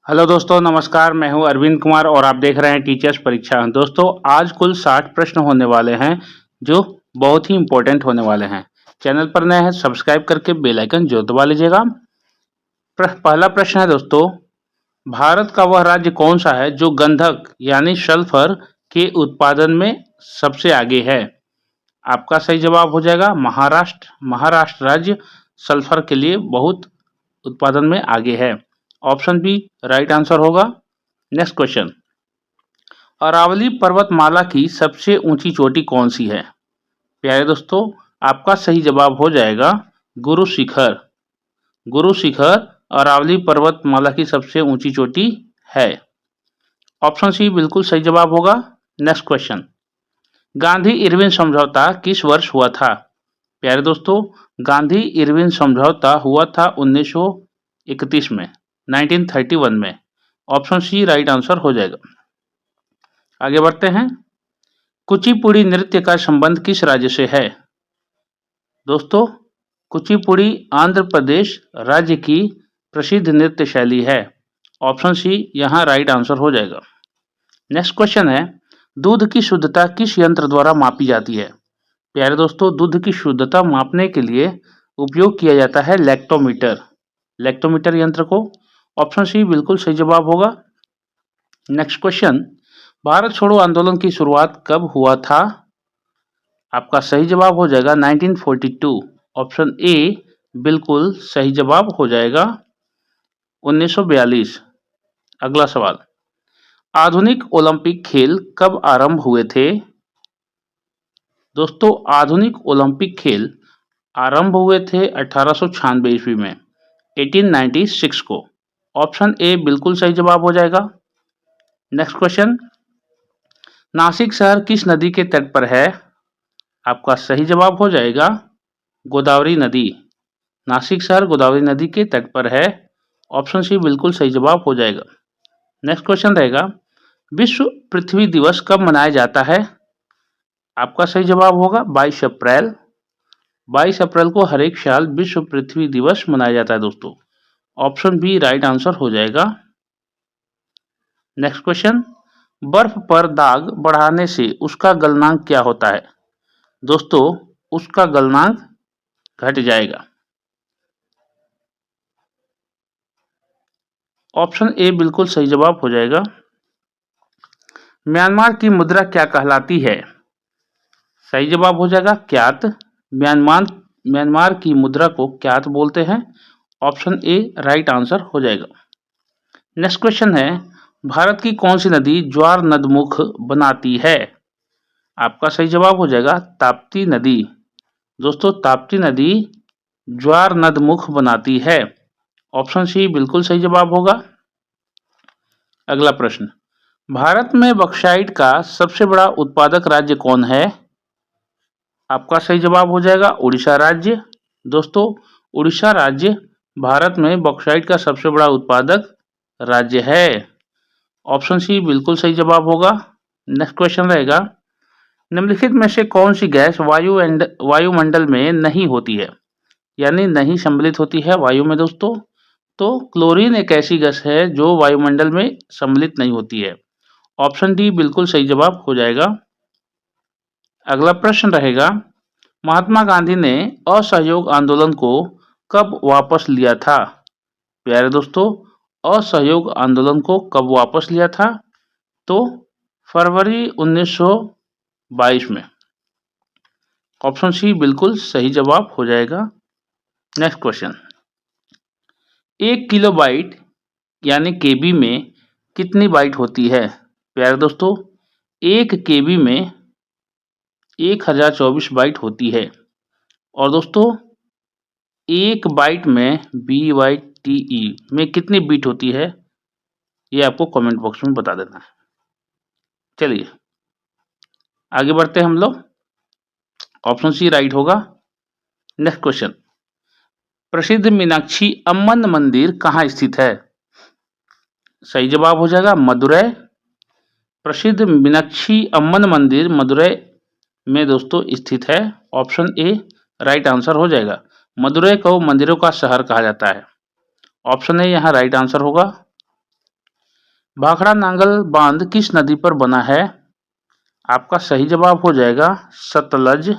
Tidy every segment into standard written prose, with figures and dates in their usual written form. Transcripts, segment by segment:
Hello दोस्तों, नमस्कार। मैं हूं अरविंद कुमार और आप देख रहे हैं टीचर्स परीक्षा। दोस्तों, आज कुल 60 प्रश्न होने वाले हैं जो बहुत ही इम्पोर्टेंट होने वाले हैं। चैनल पर नए हैं, सब्सक्राइब करके बेल आइकन जरूर दबा लीजिएगा। पहला प्रश्न है दोस्तों, भारत का वह राज्य कौन सा है जो गंधक यानी सल्फर के उत्पादन में सबसे आगे है? आपका सही जवाब हो जाएगा महाराष्ट्र। महाराष्ट्र राज्य सल्फर के लिए बहुत उत्पादन में आगे है। ऑप्शन बी राइट आंसर होगा। नेक्स्ट क्वेश्चन, अरावली पर्वतमाला की सबसे ऊंची चोटी कौन सी है? प्यारे दोस्तों, आपका सही जवाब हो जाएगा गुरु शिखर। गुरु शिखर अरावली पर्वतमाला की सबसे ऊंची चोटी है। ऑप्शन सी बिल्कुल सही जवाब होगा। नेक्स्ट क्वेश्चन, गांधी इरविन समझौता किस वर्ष हुआ था? प्यारे दोस्तों, गांधी इरविन समझौता हुआ था 1931 में, 1931 में। ऑप्शन सी राइट आंसर हो जाएगा। आगे बढ़ते हैं, कुचिपुड़ी नृत्य का संबंध किस राज्य से है? दोस्तों, कुचिपुड़ी आंध्र प्रदेश राज्य की प्रसिद्ध नृत्य शैली है। ऑप्शन सी यहाँ राइट आंसर हो जाएगा। नेक्स्ट क्वेश्चन है, दूध की शुद्धता किस यंत्र द्वारा मापी जाती है? प्यारे दोस्तों, दूध की शुद्धता मापने के लिए उपयोग किया जाता है लैक्टोमीटर। लैक्टोमीटर यंत्र को। ऑप्शन सी बिल्कुल सही जवाब होगा। नेक्स्ट क्वेश्चन, भारत छोड़ो आंदोलन की शुरुआत कब हुआ था? आपका सही जवाब हो जाएगा 1942। ऑप्शन ए बिल्कुल सही जवाब हो जाएगा 1942। अगला सवाल, आधुनिक ओलंपिक खेल कब आरंभ हुए थे? दोस्तों, आधुनिक ओलंपिक खेल आरंभ हुए थे 1896 ईस्वी में, 1896 को। ऑप्शन ए बिल्कुल सही जवाब हो जाएगा। नेक्स्ट क्वेश्चन, नासिक शहर किस नदी के तट पर है? आपका सही जवाब हो जाएगा गोदावरी नदी। नासिक शहर गोदावरी नदी के तट पर है। ऑप्शन सी बिल्कुल सही जवाब हो जाएगा। नेक्स्ट क्वेश्चन रहेगा, विश्व पृथ्वी दिवस कब मनाया जाता है? आपका सही जवाब होगा 22 अप्रैल। 22 अप्रैल को हर एक साल विश्व पृथ्वी दिवस मनाया जाता है दोस्तों। ऑप्शन बी राइट आंसर हो जाएगा। नेक्स्ट क्वेश्चन, बर्फ पर दाग बढ़ाने से उसका गलनांक क्या होता है? दोस्तों, उसका गलनांक घट जाएगा। ऑप्शन ए बिल्कुल सही जवाब हो जाएगा। म्यांमार की मुद्रा क्या कहलाती है? सही जवाब हो जाएगा क्यात। म्यांमार की मुद्रा को क्यात बोलते हैं। ऑप्शन ए राइट आंसर हो जाएगा। नेक्स्ट क्वेश्चन है, भारत की कौन सी नदी ज्वार नदमुख बनाती है? आपका सही जवाब हो जाएगा ताप्ती नदी। दोस्तों, ताप्ती नदी ज्वार नदमुख बनाती है। ऑप्शन सी बिल्कुल सही जवाब होगा। अगला प्रश्न, भारत में बॉक्साइट का सबसे बड़ा उत्पादक राज्य कौन है? आपका सही जवाब हो जाएगा उड़ीसा राज्य। दोस्तों, उड़ीसा राज्य भारत में बॉक्साइट का सबसे बड़ा उत्पादक राज्य है। ऑप्शन सी बिल्कुल सही जवाब होगा। नेक्स्ट क्वेश्चन रहेगा, निम्नलिखित में से कौन सी गैस वायुमंडल में नहीं होती है, यानी नहीं सम्मिलित होती है वायु में दोस्तों? तो क्लोरीन एक ऐसी गैस है जो वायुमंडल में सम्मिलित नहीं होती है। ऑप्शन डी बिल्कुल सही जवाब हो जाएगा। अगला प्रश्न रहेगा, महात्मा गांधी ने असहयोग आंदोलन को कब वापस लिया था? प्यारे दोस्तों, असहयोग आंदोलन को कब वापस लिया था? तो फरवरी 1922 में। ऑप्शन सी बिल्कुल सही जवाब हो जाएगा। नेक्स्ट क्वेश्चन, 1 किलोबाइट यानी केबी में कितनी बाइट होती है? प्यारे दोस्तों, 1 केबी में 1024 बाइट होती है। और दोस्तों, 1 बाइट में BYTE में कितनी बीट होती है, ये आपको कमेंट बॉक्स में बता देना है। चलिए आगे बढ़ते हैं हम लोग। ऑप्शन सी राइट होगा। नेक्स्ट क्वेश्चन, प्रसिद्ध मीनाक्षी अम्मन मंदिर कहाँ स्थित है? सही जवाब हो जाएगा मदुरै। प्रसिद्ध मीनाक्षी अम्मन मंदिर मदुरै में दोस्तों स्थित है। ऑप्शन ए राइट आंसर हो जाएगा। मदुरै को मंदिरों का शहर कहा जाता है। ऑप्शन ए यहाँ राइट आंसर होगा। भाखड़ा नांगल बांध किस नदी पर बना है? आपका सही जवाब हो जाएगा सतलज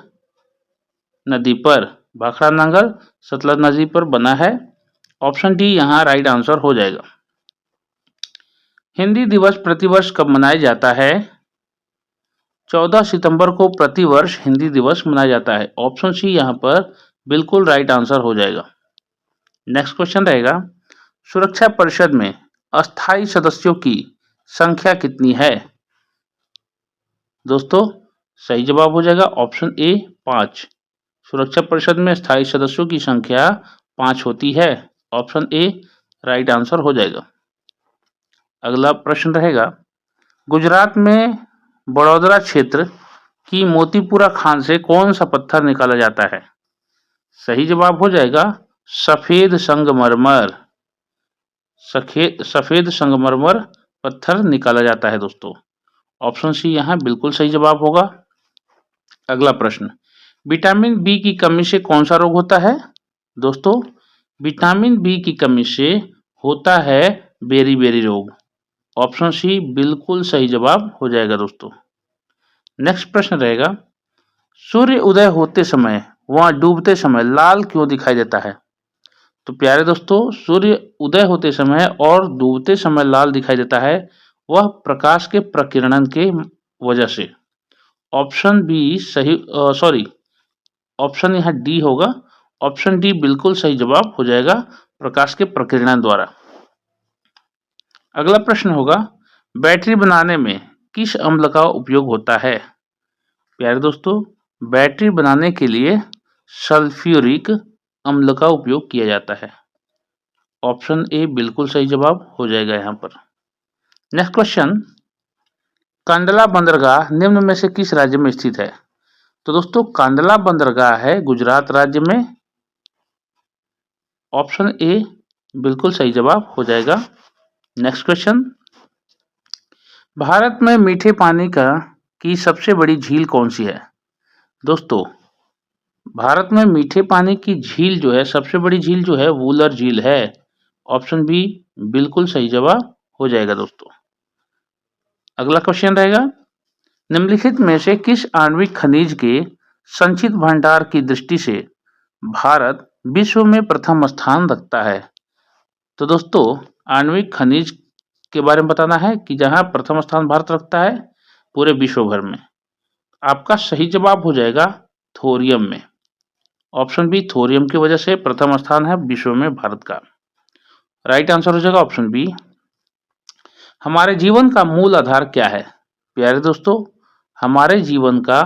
नदी पर। भाखड़ा नांगल सतलज नदी पर बना है। ऑप्शन डी यहाँ राइट आंसर हो जाएगा। हिंदी दिवस प्रतिवर्ष कब मनाया जाता है? 14 सितंबर को प्रतिवर्ष हिंदी दिवस मनाया जाता है। ऑप्शन सी यहाँ पर बिल्कुल राइट आंसर हो जाएगा। नेक्स्ट क्वेश्चन रहेगा, सुरक्षा परिषद में अस्थायी सदस्यों की संख्या कितनी है? दोस्तों सही जवाब हो जाएगा ऑप्शन ए 5। सुरक्षा परिषद में स्थायी सदस्यों की संख्या 5 होती है। ऑप्शन ए राइट आंसर हो जाएगा। अगला प्रश्न रहेगा, गुजरात में बड़ौदरा क्षेत्र की मोतीपुरा खान से कौन सा पत्थर निकाला जाता है? सही जवाब हो जाएगा सफेद संगमरमर। सफेद संगमरमर पत्थर निकाला जाता है दोस्तों। ऑप्शन सी यहाँ बिल्कुल सही जवाब होगा। अगला प्रश्न, विटामिन बी की कमी से कौन सा रोग होता है? दोस्तों विटामिन बी की कमी से होता है बेरी रोग। ऑप्शन सी बिल्कुल सही जवाब हो जाएगा दोस्तों। नेक्स्ट प्रश्न रहेगा, सूर्य उदय होते समय व डूबते समय लाल क्यों दिखाई देता है? तो प्यारे दोस्तों, सूर्य उदय होते समय और डूबते समय लाल दिखाई देता है, वह प्रकाश के प्रकीर्णन के वजह से। ऑप्शन बी सही, ऑप्शन यहाँ डी होगा। ऑप्शन डी बिल्कुल सही जवाब हो जाएगा, प्रकाश के प्रकीर्णन द्वारा। अगला प्रश्न होगा, बैटरी बनाने में किस अम्ल का उपयोग होता है? प्यारे दोस्तों, बैटरी बनाने के लिए सल्फ्यूरिक अम्ल का उपयोग किया जाता है। ऑप्शन ए बिल्कुल सही जवाब हो जाएगा यहाँ पर। नेक्स्ट क्वेश्चन, कांडला बंदरगाह निम्न में से किस राज्य में स्थित है? तो दोस्तों कांडला बंदरगाह है गुजरात राज्य में। ऑप्शन ए बिल्कुल सही जवाब हो जाएगा। नेक्स्ट क्वेश्चन, भारत में मीठे पानी की सबसे बड़ी झील कौन सी है? दोस्तों भारत में मीठे पानी की झील जो है, सबसे बड़ी झील जो है वूलर झील है। ऑप्शन बी बिल्कुल सही जवाब हो जाएगा दोस्तों। अगला क्वेश्चन रहेगा, निम्नलिखित में से किस आणविक खनिज के संचित भंडार की दृष्टि से भारत विश्व में प्रथम स्थान रखता है? तो दोस्तों आणविक खनिज के बारे में बताना है कि जहां प्रथम स्थान भारत रखता है पूरे विश्व भर में। आपका सही जवाब हो जाएगा थोरियम में। ऑप्शन बी थोरियम की वजह से प्रथम स्थान है विश्व में भारत का। राइट आंसर हो जाएगा ऑप्शन बी। हमारे जीवन का मूल आधार क्या है? प्यारे दोस्तों, हमारे जीवन का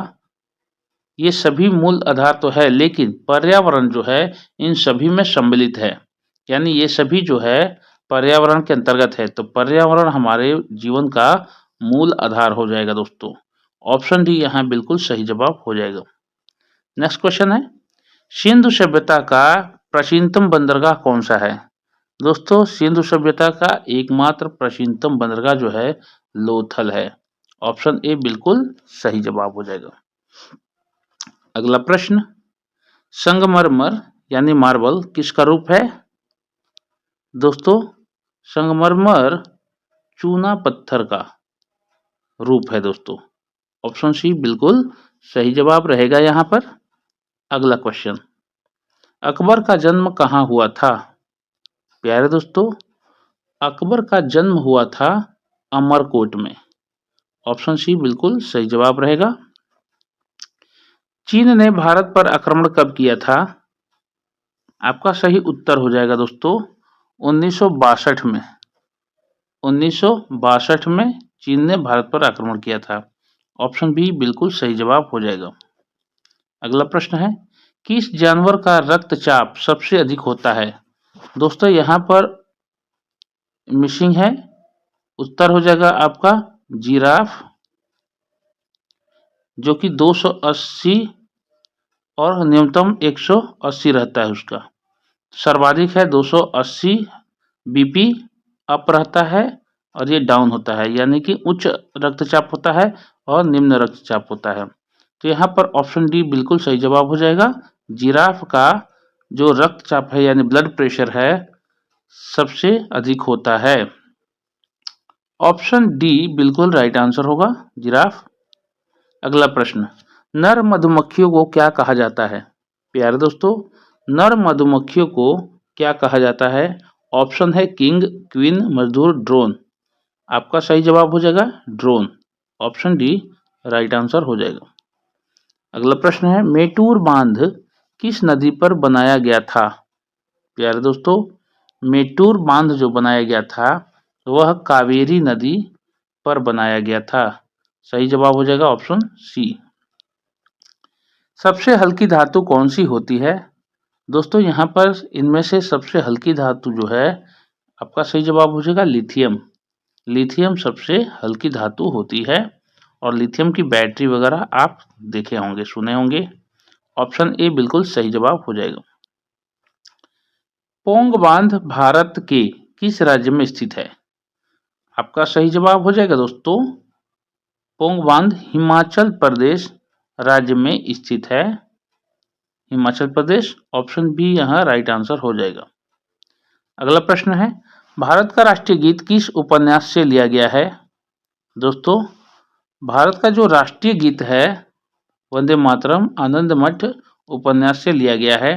ये सभी मूल आधार तो है, लेकिन पर्यावरण जो है इन सभी में सम्मिलित है, यानी ये सभी जो है पर्यावरण के अंतर्गत है। तो पर्यावरण हमारे जीवन का मूल आधार हो जाएगा दोस्तों। ऑप्शन डी यहाँ बिल्कुल सही जवाब हो जाएगा। नेक्स्ट क्वेश्चन है, सिंधु सभ्यता का प्राचीनतम बंदरगाह कौन सा है? दोस्तों सिंधु सभ्यता का एकमात्र प्राचीनतम बंदरगाह जो है लोथल है। ऑप्शन ए बिल्कुल सही जवाब हो जाएगा। अगला प्रश्न, संगमरमर यानी मार्बल किसका रूप है? दोस्तों संगमरमर चूना पत्थर का रूप है दोस्तों। ऑप्शन सी बिल्कुल सही जवाब रहेगा यहाँ पर। अगला क्वेश्चन, अकबर का जन्म कहाँ हुआ था? प्यारे दोस्तों अकबर का जन्म हुआ था अमरकोट में। ऑप्शन सी बिल्कुल सही जवाब रहेगा। चीन ने भारत पर आक्रमण कब किया था? आपका सही उत्तर हो जाएगा दोस्तों 1962 में। 1962 में चीन ने भारत पर आक्रमण किया था। ऑप्शन बी बिल्कुल सही जवाब हो जाएगा। अगला प्रश्न है, किस जानवर का रक्तचाप सबसे अधिक होता है? दोस्तों यहाँ पर मिसिंग है, उत्तर हो जाएगा आपका जिराफ, जो कि 280 और न्यूनतम 180 रहता है उसका। सर्वाधिक है 280 बीपी अप रहता है और ये डाउन होता है, यानी कि उच्च रक्तचाप होता है और निम्न रक्तचाप होता है। तो यहाँ पर ऑप्शन डी बिल्कुल सही जवाब हो जाएगा। जिराफ का जो रक्तचाप है यानी ब्लड प्रेशर है सबसे अधिक होता है। ऑप्शन डी बिल्कुल राइट आंसर होगा, जिराफ। अगला प्रश्न, नर मधुमक्खियों को क्या कहा जाता है? प्यारे दोस्तों, नर मधुमक्खियों को क्या कहा जाता है? ऑप्शन है किंग, क्वीन, मजदूर, ड्रोन। आपका सही जवाब हो जाएगा drone. Option D right answer हो जाएगा। अगला प्रश्न है, मेटूर बांध किस नदी पर बनाया गया था? प्यारे दोस्तों, मेटूर बांध जो बनाया गया था वह कावेरी नदी पर बनाया गया था। सही जवाब हो जाएगा ऑप्शन सी। सबसे हल्की धातु कौन सी होती है? दोस्तों यहाँ पर इनमें से सबसे हल्की धातु जो है, आपका सही जवाब हो जाएगा लिथियम। लिथियम सबसे हल्की धातु होती है और लिथियम की बैटरी वगैरह आप देखे होंगे, सुने होंगे। ऑप्शन ए बिल्कुल सही जवाब हो जाएगा। पोंग बांध भारत के किस राज्य में स्थित है? आपका सही जवाब हो जाएगा दोस्तों, पोंग बांध हिमाचल प्रदेश राज्य में स्थित है। हिमाचल प्रदेश। ऑप्शन बी यहाँ राइट आंसर हो जाएगा। अगला प्रश्न है, भारत का राष्ट्रीय गीत किस उपन्यास से लिया गया है? दोस्तों, भारत का जो राष्ट्रीय गीत है वंदे मातरम आनंद मठ उपन्यास से लिया गया है।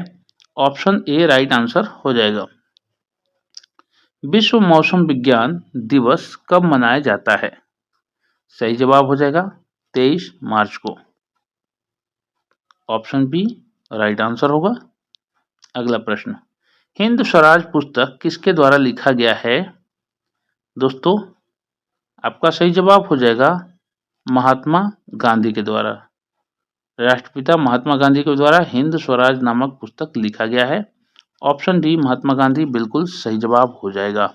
ऑप्शन ए राइट आंसर हो जाएगा। विश्व मौसम विज्ञान दिवस कब मनाया जाता है? सही जवाब हो जाएगा 23 मार्च को। ऑप्शन बी राइट आंसर होगा। अगला प्रश्न, हिंद स्वराज पुस्तक किसके द्वारा लिखा गया है? दोस्तों, आपका सही जवाब हो जाएगा महात्मा गांधी के द्वारा। राष्ट्रपिता महात्मा गांधी के द्वारा हिंद स्वराज नामक पुस्तक लिखा गया है। ऑप्शन डी महात्मा गांधी बिल्कुल सही जवाब हो जाएगा।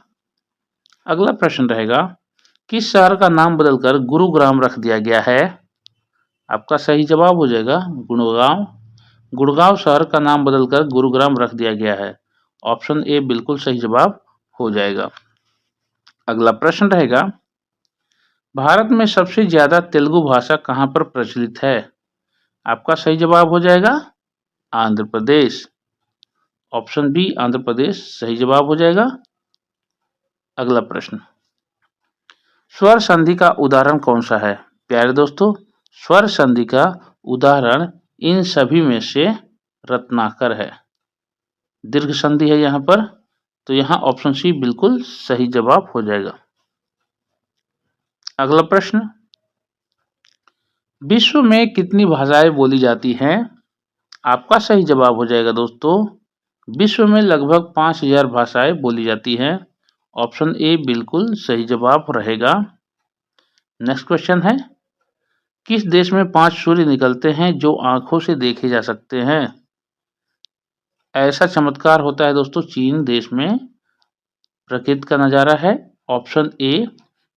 अगला प्रश्न रहेगा, किस शहर का नाम बदलकर गुरुग्राम रख दिया गया है? आपका सही जवाब हो जाएगा गुड़गांव। गुड़गांव शहर का नाम बदलकर गुरुग्राम रख दिया गया है। ऑप्शन ए बिल्कुल सही जवाब हो जाएगा। अगला प्रश्न रहेगा, भारत में सबसे ज्यादा तेलुगु भाषा कहां पर प्रचलित है? आपका सही जवाब हो जाएगा आंध्र प्रदेश। ऑप्शन बी आंध्र प्रदेश सही जवाब हो जाएगा। अगला प्रश्न, स्वर संधि का उदाहरण कौन सा है? प्यारे दोस्तों, स्वर संधि का उदाहरण इन सभी में से रत्नाकर है। दीर्घ संधि है यहाँ पर, तो यहाँ ऑप्शन सी बिल्कुल सही जवाब हो जाएगा। अगला प्रश्न, विश्व में कितनी भाषाएं बोली जाती हैं? आपका सही जवाब हो जाएगा दोस्तों, विश्व में लगभग 5000 भाषाएं बोली जाती हैं। ऑप्शन ए बिल्कुल सही जवाब रहेगा। नेक्स्ट क्वेश्चन है, किस देश में 5 सूर्य निकलते हैं जो आंखों से देखे जा सकते हैं? ऐसा चमत्कार होता है दोस्तों चीन देश में, प्रकृति का नजारा है। ऑप्शन ए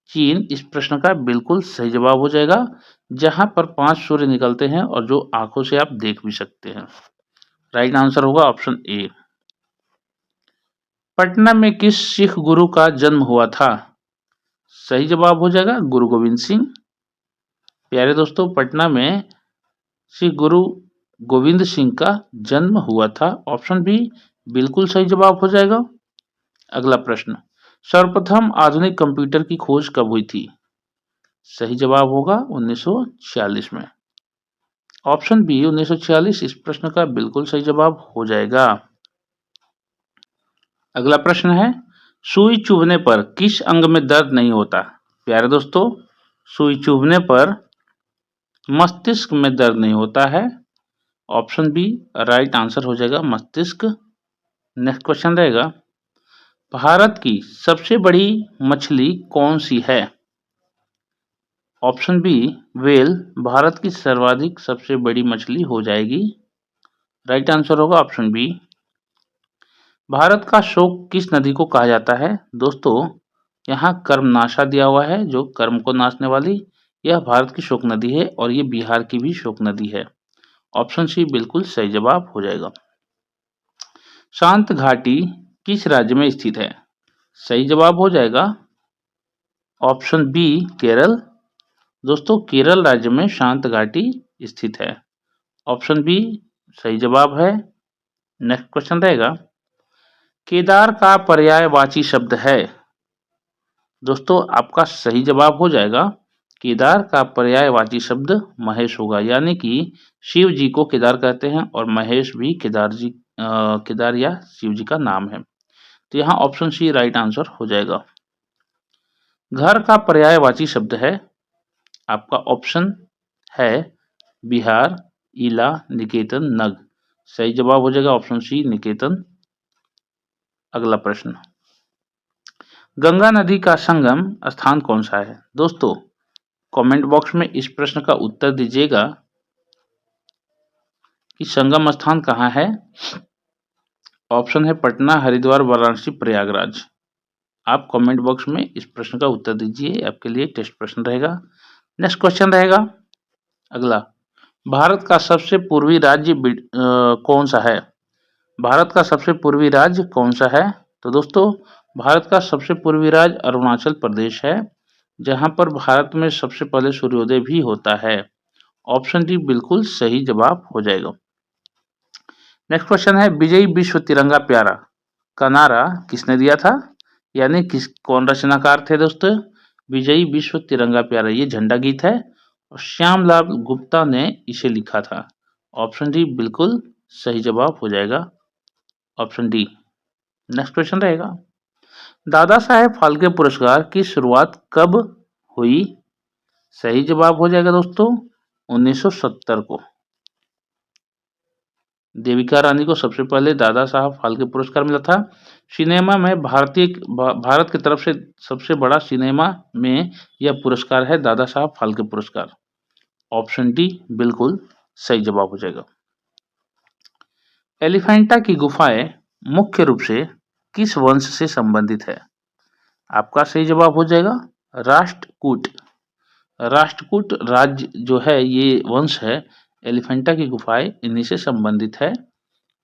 चीन इस प्रश्न का बिल्कुल सही जवाब हो जाएगा, जहां पर 5 सूर्य निकलते हैं और जो आंखों से आप देख भी सकते हैं। राइट आंसर होगा ऑप्शन ए। पटना में किस सिख गुरु का जन्म हुआ था? सही जवाब हो जाएगा गुरु गोविंद सिंह। प्यारे दोस्तों, पटना में श्री गुरु गोविंद सिंह का जन्म हुआ था। ऑप्शन बी बिल्कुल सही जवाब हो जाएगा। अगला प्रश्न, सर्वप्रथम आधुनिक कंप्यूटर की खोज कब हुई थी? सही जवाब होगा 1946 में। ऑप्शन बी 1946 इस प्रश्न का बिल्कुल सही जवाब हो जाएगा। अगला प्रश्न है, सुई चुभने पर किस अंग में दर्द नहीं होता? प्यारे दोस्तों, सुई चुभने पर मस्तिष्क में दर्द नहीं होता है। ऑप्शन बी राइट आंसर हो जाएगा मस्तिष्क। नेक्स्ट क्वेश्चन रहेगा, भारत की सबसे बड़ी मछली कौन सी है? ऑप्शन बी व्हेल भारत की सर्वाधिक सबसे बड़ी मछली हो जाएगी। राइट आंसर होगा ऑप्शन बी। भारत का शोक किस नदी को कहा जाता है? दोस्तों, यहाँ कर्मनाशा दिया हुआ है, जो कर्म को नाशने वाली, यह भारत की शोक नदी है और ये बिहार की भी शोक नदी है। ऑप्शन सी बिल्कुल सही जवाब हो जाएगा। शांत घाटी किस राज्य में स्थित है? सही जवाब हो जाएगा ऑप्शन बी केरल। दोस्तों, केरल राज्य में शांत घाटी स्थित है। ऑप्शन बी सही जवाब है। नेक्स्ट क्वेश्चन रहेगा, केदार का पर्यायवाची शब्द है? दोस्तों आपका सही जवाब हो जाएगा केदार का पर्यायवाची शब्द महेश होगा, यानी कि शिव जी को केदार कहते हैं और महेश भी केदार या शिव जी का नाम है। तो यहाँ ऑप्शन सी राइट आंसर हो जाएगा। घर का पर्यायवाची शब्द है, आपका ऑप्शन है बिहार, इला, निकेतन, नग। सही जवाब हो जाएगा ऑप्शन सी निकेतन। अगला प्रश्न, गंगा नदी का संगम स्थान कौन सा है? दोस्तों कमेंट बॉक्स में इस प्रश्न का उत्तर दीजिएगा कि संगम स्थान कहाँ है। ऑप्शन है पटना, हरिद्वार, वाराणसी, प्रयागराज। आप कमेंट बॉक्स में इस प्रश्न का उत्तर दीजिए, आपके लिए टेस्ट प्रश्न रहेगा। नेक्स्ट क्वेश्चन रहेगा अगला, भारत का सबसे पूर्वी राज्य कौन सा है? भारत का सबसे पूर्वी राज्य कौन सा है? तो दोस्तों भारत का सबसे पूर्वी राज्य अरुणाचल प्रदेश है, जहां पर भारत में सबसे पहले सूर्योदय भी होता है। ऑप्शन डी बिल्कुल सही जवाब हो जाएगा। नेक्स्ट क्वेश्चन है, विजयी विश्व तिरंगा प्यारा का नारा किसने दिया था? यानी कौन रचनाकार थे दोस्तों? विजयी विश्व तिरंगा प्यारा, ये झंडा गीत है और श्यामलाल गुप्ता ने इसे लिखा था। ऑप्शन डी बिल्कुल सही जवाब हो जाएगा, ऑप्शन डी। नेक्स्ट क्वेश्चन रहेगा, दादा साहेब फाल्के पुरस्कार की शुरुआत कब हुई? सही जवाब हो जाएगा दोस्तों 1970 को। देविका रानी को सबसे पहले दादा साहब फाल्के पुरस्कार मिला था। सिनेमा में भारत की तरफ से सबसे बड़ा सिनेमा में यह पुरस्कार है दादा साहब फाल्के पुरस्कार। ऑप्शन डी बिल्कुल सही जवाब हो जाएगा। एलिफेंटा की गुफाएं मुख्य रूप से किस वंश से संबंधित है? आपका सही जवाब हो जाएगा राष्ट्रकूट। राष्ट्रकूट राज्य जो है ये वंश है, एलिफेंटा की गुफाएं इन्हीं से संबंधित है।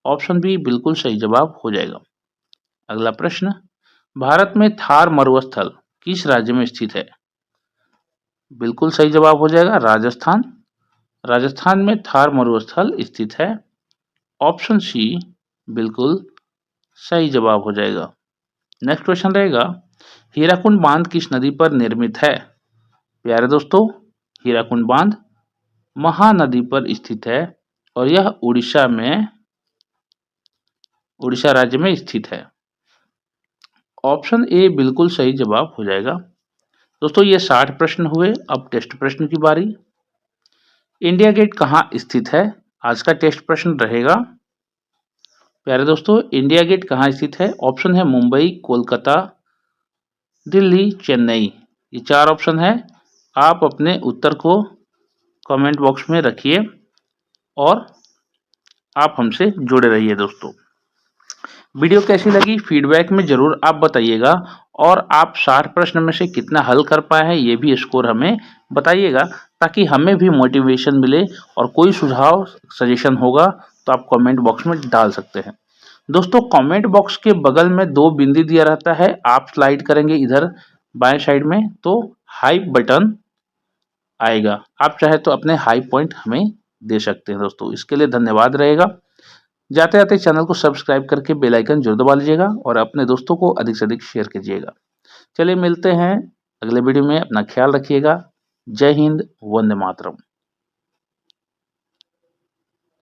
ऑप्शन बी बिल्कुल सही जवाब हो जाएगा। अगला प्रश्न, भारत में थार मरुस्थल किस राज्य में स्थित है? बिल्कुल सही जवाब हो जाएगा राजस्थान। राजस्थान में थार मरुस्थल स्थित है। ऑप्शन सी बिल्कुल सही जवाब हो जाएगा। नेक्स्ट क्वेश्चन रहेगा, हीराकुंड बांध किस नदी पर निर्मित है? प्यारे दोस्तों हीराकुंड बांध महानदी पर स्थित है और यह उड़ीसा राज्य में स्थित है। ऑप्शन ए बिल्कुल सही जवाब हो जाएगा। दोस्तों ये 60 प्रश्न हुए, अब टेस्ट प्रश्न की बारी। इंडिया गेट कहाँ स्थित है? आज का टेस्ट प्रश्न रहेगा। प्यारे दोस्तों इंडिया गेट कहाँ स्थित है? ऑप्शन है मुंबई, कोलकाता, दिल्ली, चेन्नई। ये 4 ऑप्शन है। आप अपने उत्तर को कमेंट बॉक्स में रखिए और आप हमसे जुड़े रहिए दोस्तों। वीडियो कैसी लगी फीडबैक में जरूर आप बताइएगा और आप 60 प्रश्न में से कितना हल कर पाए हैं ये भी स्कोर हमें बताइएगा, ताकि हमें भी मोटिवेशन मिले और कोई सुझाव सजेशन होगा तो आप कमेंट बॉक्स में डाल सकते हैं। दोस्तों कमेंट बॉक्स के बगल में 2 बिंदी दिया रहता है, आप स्लाइड करेंगे इधर बाएं साइड में तो हाइप बटन आएगा, आप चाहे तो अपने हाई पॉइंट हमें दे सकते हैं। दोस्तों इसके लिए धन्यवाद रहेगा। जाते जाते चैनल को सब्सक्राइब करके बेल आइकन जरूर दबा लीजिएगा और अपने दोस्तों को अधिक से अधिक शेयर कीजिएगा। चलिए मिलते हैं अगले वीडियो में, अपना ख्याल रखिएगा। जय हिंद, वंदे मातरम।